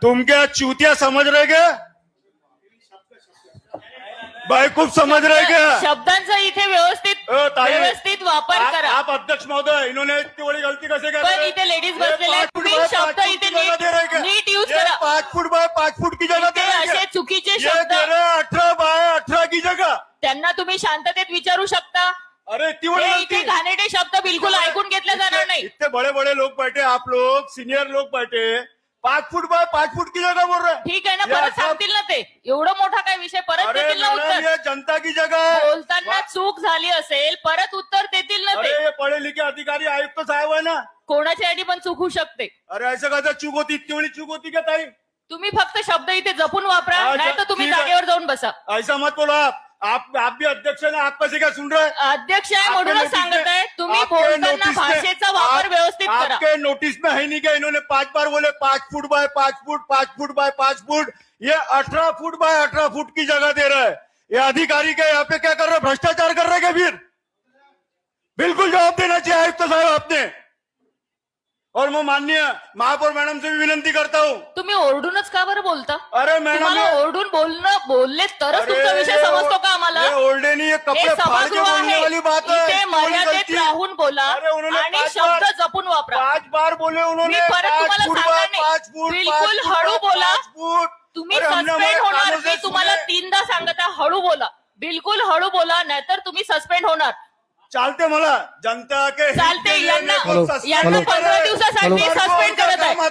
तुम क्या चूतिया समझ रहे क्या? बेवकूफ समझ रहे क्या? शब्दांचा इथे व्यवस्थित ताई, व्यवस्थित वापर करा. आप अध्यक्ष महोदय, इन्होंने इतनी बड़ी गलती कैसे कर पण इथे लेडीज बसलेले आहेत. तुम्ही शब्द इथे नीट यूज करा. 5 फुट बाय 5 फुट की जगह दे इथे रहे असे हैं. चुकीचे ये शब्द दे रहे 18 बाय 18 की जगह. त्यांना तुम्ही शांततेत विचारू शकता. अरे इतनी बड़ी हे इथे गलती. घाणेरडे शब्द बिलकुल ऐकून घेतले जाणार नाही. इतने बड़े बड़े लोग बैठे, आप लोग सीनियर लोग बैठे, 5 फुट बाय 5 फुट की जगह बोल रहे हैं. ठीक आहे ना, ये परत सब- सांगतील ना ते. एवढं मोठा काय विषय, परत अरे देतील ना मैडम, उत्तर. ये जनता की जगह है. बोलताना चूक झाली असेल, परत उत्तर देतील ना अरे ते. ये पढ़े लिखे अधिकारी आयुक्त साहब है ना. कोणाच्या आधी पण चूक होऊ शकते. अरे ऐसा कैसे चूक होती? इतनी बड़ी चूक होती क्या ताई? तुम्ही फक्त शब्द इथे जपून वापरा, अच्छा, नाही तर तुम्ही ठीक आहे. जागेवर जाऊन बसा. ऐसा मत बोलो. आप भी अध्यक्ष है ना, आप कैसे क्या सुन रहे हैं? अध्यक्ष आहे आपके म्हणूनच नोटिस में- सांगत आहे, तुम्ही आपके बोलताना नोटिस में- भाषेचा वापर व्यवस्थित करा. आपके नोटिस में है नहीं क्या? इन्होंने 5 बार बोले 5 foot by 5 foot, 5 foot by 5 foot. ये 18 फुट बाय 18 फुट की जगह दे रहा है. ये अधिकारी क्या यहाँ पे क्या कर रहे हैं? भ्रष्टाचार कर रहे हैं क्या? फिर बिल्कुल जवाब देना चाहिए आयुक्त साहब आपने. और मैं माननीय महापौर मैडम से भी विनंती करता हूँ. तुम्ही ओरडूनच का बरं बोलता? अरे मैडम, तुम्हाला ओरडून बोलले तरच तुमचा विषय समजतो का आम्हाला? ये ओल्डे नहीं, ये हे कपड़े फाड़ के सभागृह बोलने आहे. वाली बात है. इथे इतनी बड़ी मर्यादित गलती. राहून बोला अरे उन्होंने आणि 5 शब्द बार जपून वापरा. 5 बार बोले उन्होंने. मी परत 5 तुम्हाला फुट सांगणार बाय नाही. 5 फुट, बिलकुल 5 फुट हळू बाय बोला. 5 फुट. तुम्ही अरे हमने सस्पेंड हमारे होणार. कानों से मी तुम्हाला सुने. 3दा सांगत आहे, हळू बोला. बिलकुल हळू बोला, नाहीतर तुम्ही सस्पेंड होणार. चालते मला जनता के हित चालते. के लिए यांना मैं खुद suspend यांना कर 15 रहे. दिवसासाठी और सस्पेंड उनका करत आहे. काम